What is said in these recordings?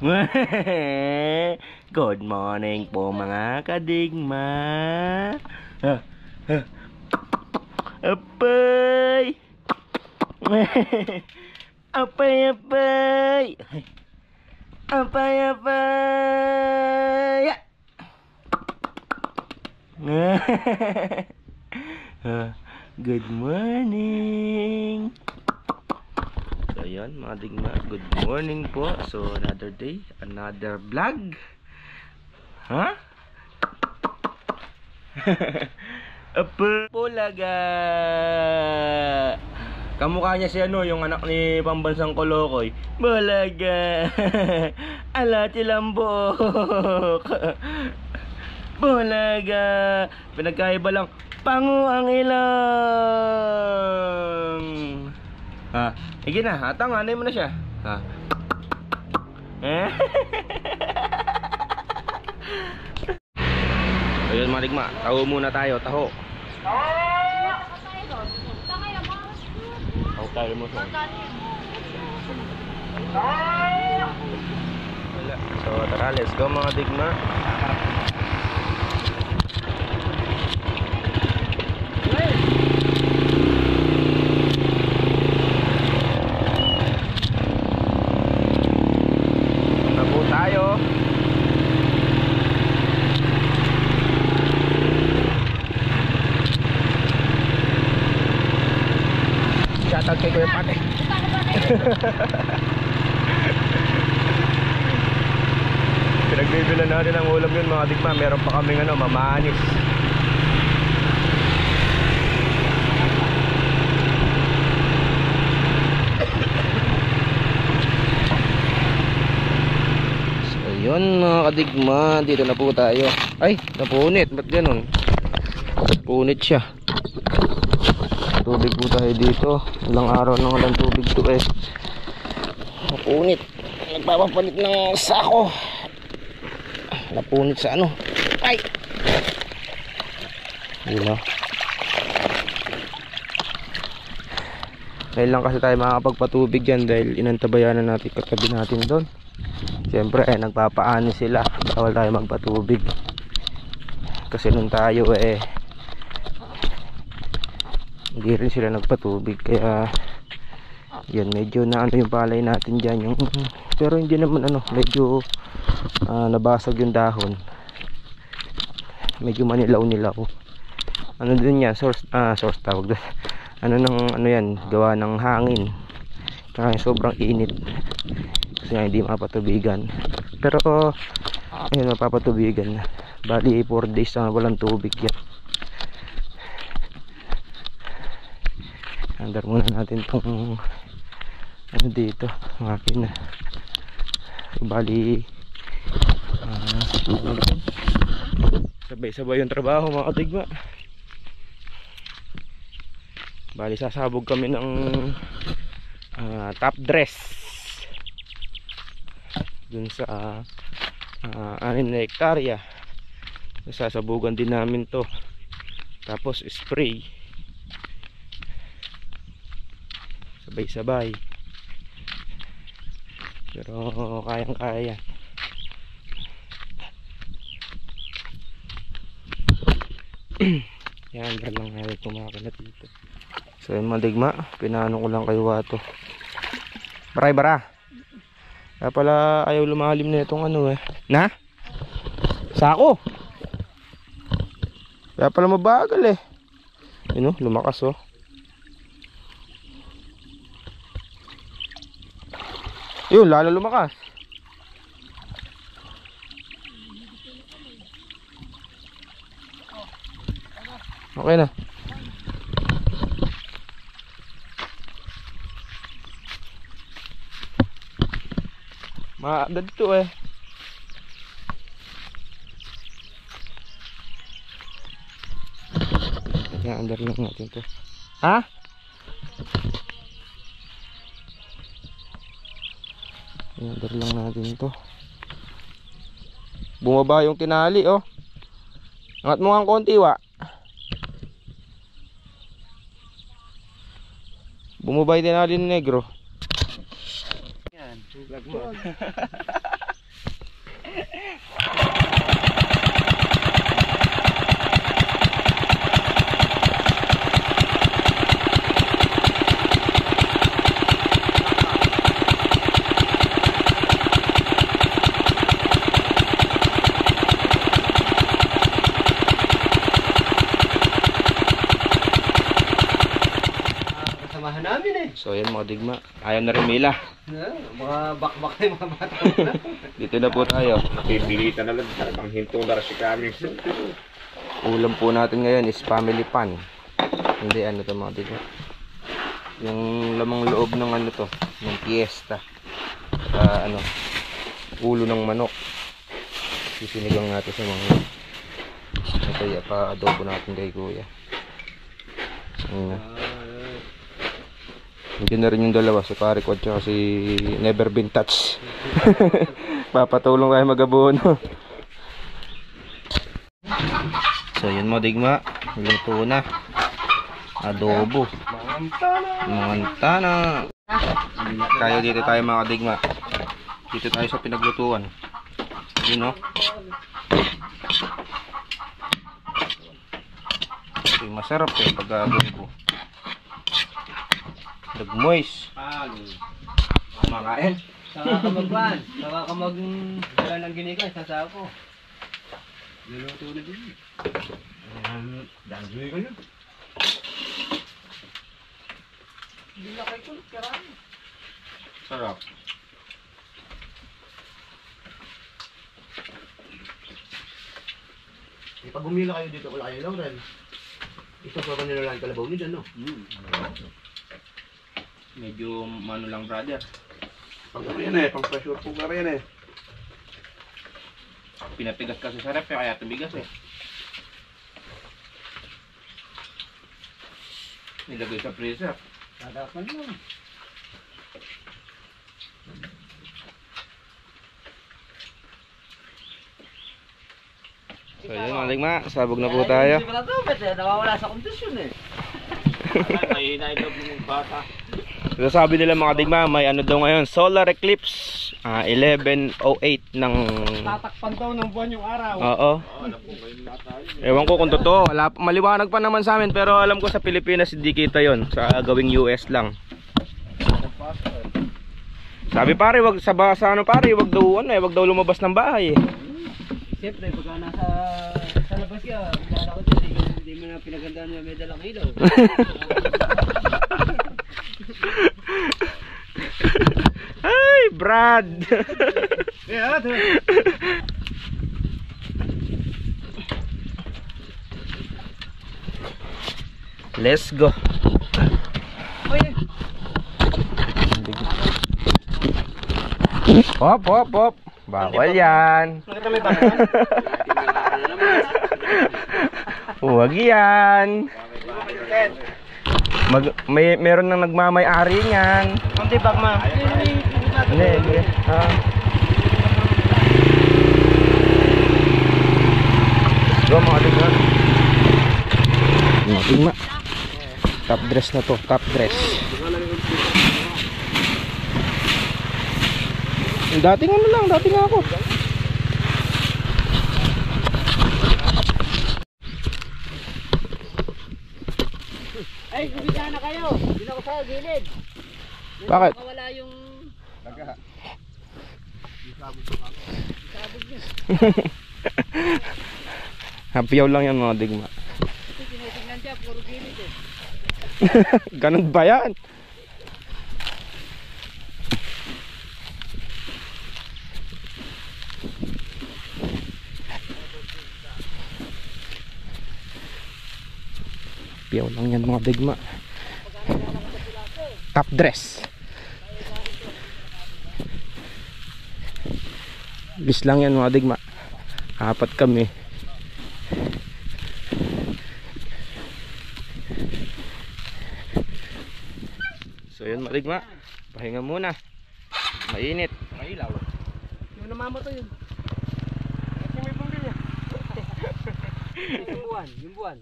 Good morning po mga kadigma. Apay. Apay, apay. Apay, apay. Good morning. So yun mga digma, good morning po. So another day, another vlog. Ha? Apa pulaga. Kamukha niya si ano, yung anak ni Pambansang Kolokoy. Bulaga. Ala tilambok. Bulaga. Pinagkaiba lang. Pango ang ilang. Ha, sige na, hatang, anay mo na siya. Ha. Ayun mga digma, taho muna tayo, taho. Taho tayo mo siya. So tara, let's go mga digma. Shoutout kay Kuya Pate. Pinagbibilan natin ang ulam yun mga digma. Meron pa kaming ano, mamanis. So yun mga kadigma, dito na po tayo. Ay, napunit, ba't ganun? Punit siya. Tubig po tayo dito. Ilang araw nang walang tubig to eh. Napunit. Nagpapapalit ng sako. Napunit sa ano. Ay! Yun o. Ngayon lang kasi tayo makakapagpatubig dyan dahil inantabayanan natin katabi natin doon. Siyempre eh nagpapaani sila. Bawal tayo magpatubig. Kasi nung tayo eh hindi rin sila nagpatubig, kaya yan medyo na ano yung palay natin dyan yung, pero hindi naman ano, medyo nabasag yung dahon, medyo manilaw-nilaw. Ano din yan, source tawag doon. Ano yan, gawa ng hangin, kaya sobrang init kasi nga hindi mapatubigan. Pero ayun, mapapatubigan na. Bali 4 days na walang tubig yan. Andar muna natin tong ano dito, makina. Bali sabay-sabay yung trabaho mga katigma. Bali sasabog kami ng top dress dun sa 6 na hektarya. Sasabugan din namin to, tapos spray sabay-sabay, pero kayang-kaya. Yan, lang nga itong makina dito. So yung mga digma, pinano ko lang kayo wato. Baray-bara. Kaya pala ayaw lumalim na itong ano eh. Na? Sako? Kaya pala mabagal eh. Yun o, lumakas o. Yun, lalo lumakas. Okay na. Maagad to eh. Yan, andar lang natin to. Ha? Andar lang natin to. Bumaba yung tinali oh. Angat mo nga konti wa. Bumaba yung tinali ni negro. Yan, vlog mo. Kasamahan namin eh. So yan mga digma, ayaw na rin mila. Mga bakbak na yung mga bata. Dito na po tayo. Pipilitan na lang talagang hinto na rin si kami. Ulam po natin ngayon is family pan. Hindi ano to mga digma. Yung lamang loob ng ano to, ng fiesta. Ano, ulo ng manok. Sisinigang natin sa mga ito ya, pa-adobo natin kay kuya. Ano. Hindi na rin yung dalawa, si pare ko at saka si Never Been Touched. Papatulong tayo mag-abono. So yun mga digma, luto na. Adobo. Mangantana. Tayo dito tayo mga digma. Dito tayo sa pinaglutuan. Yun o. Ito yung masarap eh pag-adobo. Nag-moist. Makain. Saka ka magban. Saka ka wala ng ginikan. Sasaka ko. Luluto na din. Danjoy ka yun. Hindi na kayo kulot karami. Sarap. Pag umila kayo dito, wala kayo lang rin. Ito pa ba nila lang kalabaw nyo dyan, no? Medyo mano lang brother. Pang ano yan eh, pang pressure cooker yan eh. Pinapigas kasi sa ref kaya tumigas eh. Nilagay sa freezer. Tadapan lang. So yun mga digma, sabog na po tayo. Hindi pala ito, nawawala sa kondisyon eh. May hinailog yung bata. So sabi nila mga digma, may ano daw ngayon, solar eclipse 11:08 ng Tatakpan daw ng buwan yung araw. Oo. Ewan ko kung totoo, maliwanag pa naman sa amin pero alam ko sa Pilipinas hindi kita 'yon, sa gawing US lang. Sabi pare, wag sa ano pare, wag daw lumabas ng bahay eh. Siyempre, pagka sa labas ka, wala ko dyan, hindi mo na pinagandaan na may dalang ilaw. Ay, Brad! Let's go! Hop, hop, hop! Bawal yan! Huwag yan! Meron nang nagmamay-ari niyan. Hindi ba ma? Hindi. Go mga digma. Mga digma. Top dress na to, top dress. Dating ano lang, dating ako. Ay, bibigyan na kayo. Hindi na ko sa gilid. Bakit? Wala yung Laga. sabog niya. Hapiyaw lang yan mga digma. Ito tinitignan siya, puro gilid eh. Ganun ba yan? Hapiyaw lang yan mga digma. Top dress. Bis lang yan mga digma. Apat kami. So yun mga digma, pahinga muna. Mainit. Mailaw. Yung namamato yun. Kasi may pambilya. Yung buwan.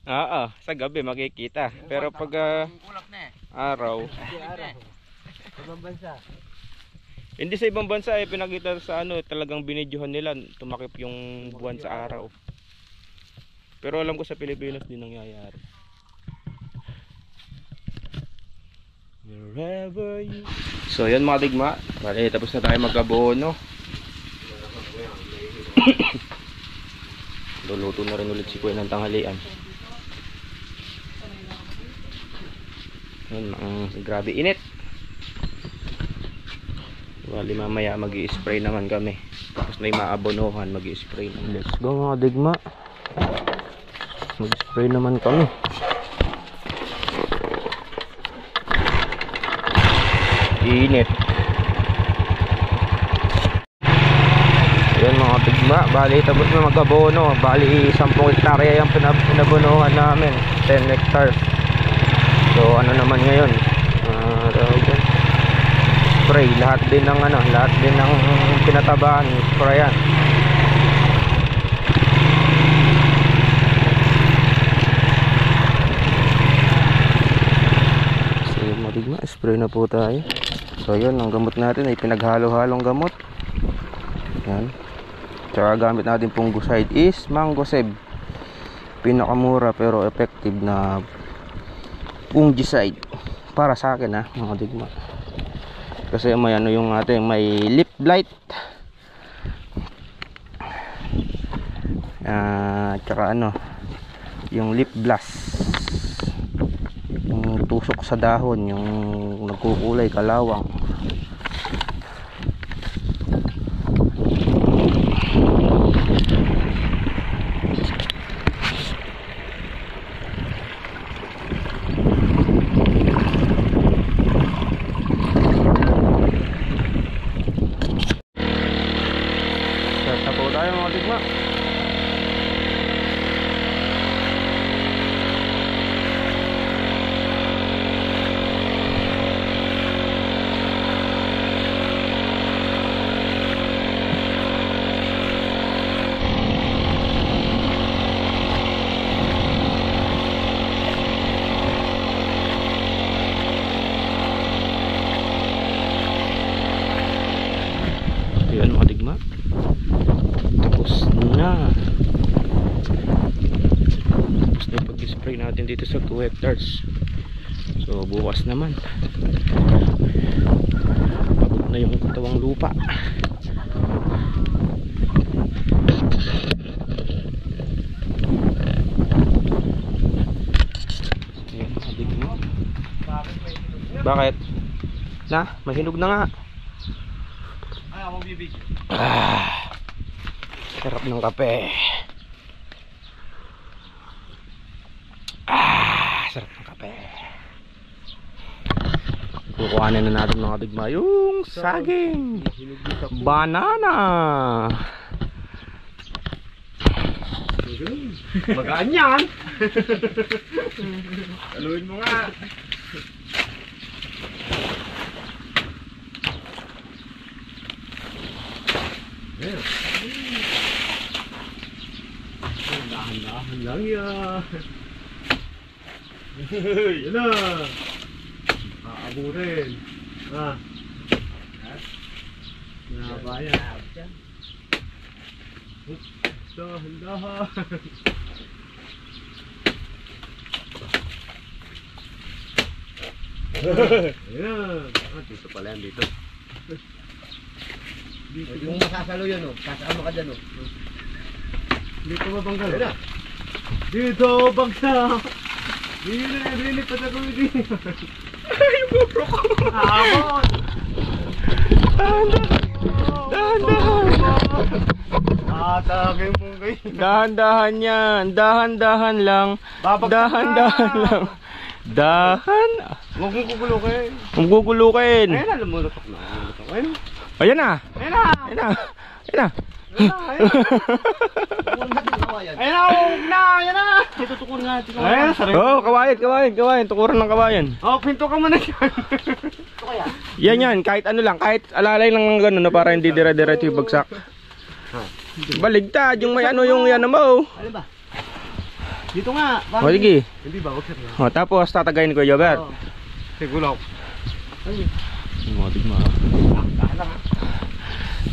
Oo, sa gabi makikita. Pero pag Ulap na eh. araw, Araw. Ibang bansa. Hindi sa ibang bansa pinakita sa ano, talagang binidyohan nila, tumakip yung buwan sa araw. Pero alam ko sa Pilipinas din nangyayari. Wherever you... So yun mga digma, bali tapos na tayo magkabono. Luluto na rin ulit si Kuya ng tanghalian. Yun, grabe init. Bali mamaya mag-i-spray naman kami. Tapos na yung maabonohan, mag-i-spray naman. Let's go mga digma. Mag-spray naman kami. Init. Yan mga digma. Bali tapos na mag-abono. Bali 10 hektarya yung pinabonohan namin. 10 hectares. So ano naman ngayon? Spray lahat din ng ano, lahat din ng pinatabahan, sprayan. So madigma, spray na po tayo. So yun, ang gamot natin ay pinaghalo-halong gamot. Yan. Tsaka gamit natin fungicide is Mangoseb. Pinakamura pero effective na fungicide para sa akin ha, mga digma. Kasi may ano yung ating may leaf blight. Tsaka ano, yung leaf blast. Yung tusok sa dahon, yung nagkukulay kalawang. Ayan mga digma, tapos na yung pag-spray natin dito sa 2 hectares. So bukas naman pagod na yung katawang lupa. Ayan mga digma. Bakit? Na, mahinog na nga. Sarap ng kape. Sarap ng kape. Kukuhanin na natin mga digma yung saging banana. Magaan yan. Aluin mo nga. Dahan-dahan lang yan. Yan na. Aabutin. Nabayan. Dahan-dahan. Ayan. Dito pala yan dito. Yung masasalo yun o, kasama ka dyan o. Dito mabangga. Dito bangga. Dili pa sa kundi. Yung GoPro ko. Abot. Dahan-dahan. Atake mo kayo. Dahan-dahan yan. Dahan-dahan lang. Dahan-dahan lang. Dahan. Huwag mong kukulukin. Huwag kukulukin. Ayun na, lumulutok na. Ayun. Ayan na. Ayun na. Ayan na. Ayan na. Ayun na, huwag na. Ayun na. Tutukon nga. Ayun, sarili. Oh, kawayan. Tukuran ng kawayan. Oh, pinto ka muna dyan. Yan. Kahit ano lang. Kahit alalay lang ng gano'n, no, para hindi dire-diretso yung bagsak. Baligtad. Yung may ano yung yan mo. Ano ba? Dito nga. O, sige. Hindi ba? Huwag sir. O, tapos tatagayin ko yung Jobert. Sigulaw. Mga digma.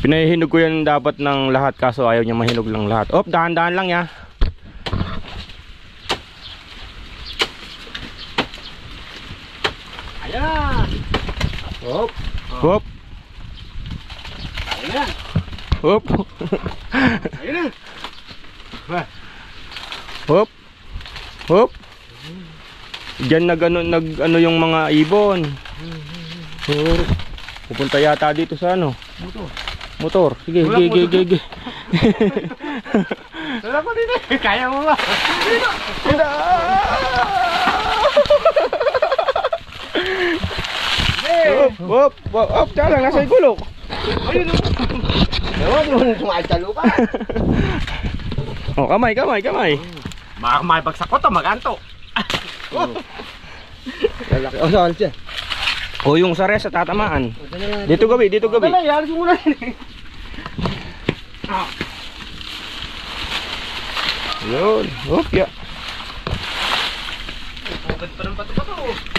Pinahihinog ko yan dapat ng lahat kaso ayaw niya mahinog lang lahat. Op, dahan-dahan lang ya. Ayan. Hop. Hop. Ayan. Hop. Ayan. Hop. Hop. Diyan ano yung mga ibon. Hop. Pupunta yata dito sa ano? Motor. Sige, Walang sige, sige, sige. Wala pa din eh. Kaya mo ba? Hop, hop, hop, hop, tara lang, nasa igulok. Ayun o. Ewan mo, sumakit sa lupa. Oh, kamay, kamay, kamay. Baka makibagsak ko to, maganto. Lalaki. O, saan siya? O yung sa rest sa tatamaan. Dito gabi, dito gabi. Wala, yaris mo na yun eh. Yun, hop, ya. Pugad pa ng bato-bato.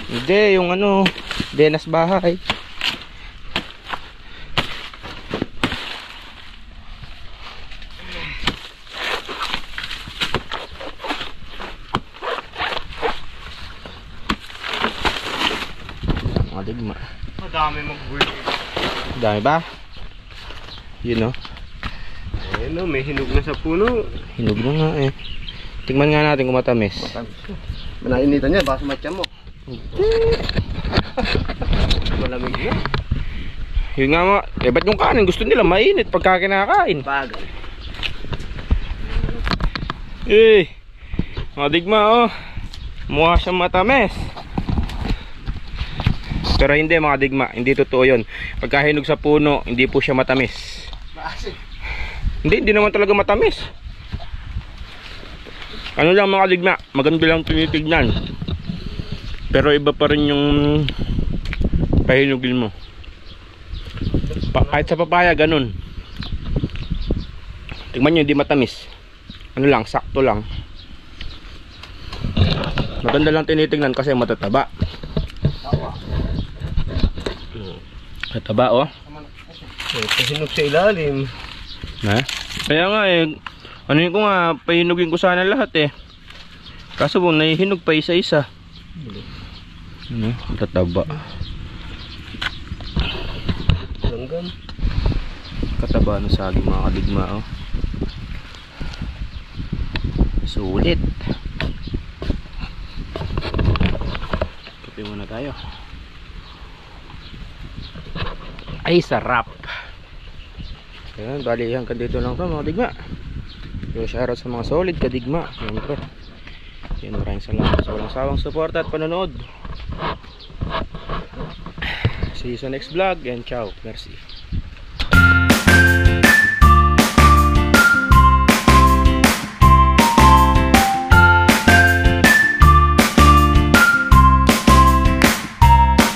Hindi, yung ano, denas bahay. Mga digma. Madami mag-work. Dami ba? Yun o. Ayun o, may hinog na sa puno. Hinog na nga eh. Tingnan nga natin kung matamis. Manainitan niya, baka sumatya mo. Malamig niya. Yun nga mga, eh ba't yung kanin gusto nila mainit pagka kinakain? Bagay. Eh, mga digma oh. Mukha siyang matamis. Pero hindi mga digma, hindi totoo yun. Pagka hinog sa puno, hindi po siya matamis. Maasin. Hindi naman talaga matamis. Ano lang mga digma, maganda lang tinitignan. Pero iba pa rin yung pahinugin mo. Kahit sa papaya, ganun. Tignan nyo, hindi matamis. Ano lang, sakto lang. Maganda lang tinitignan kasi matataba. Mataba oh. Hinog sa ilalim. Ha? Kaya nga eh, ano yun ko nga, pahinugin ko sana lahat eh. Kaso kung nahihinog pa isa-isa. Ano? Tataba. Langgam. Kataba ng saging mga kadigma oh. Sulit. Kape muna tayo. Ay sarap. Ayan, bali hanggang dito lang to mga digma. Yung shoutout sa mga solid kadigma. Siyempre. Yan, maraming salamat sa walang sawang suporta at panonood. See you sa next vlog and ciao. Merci.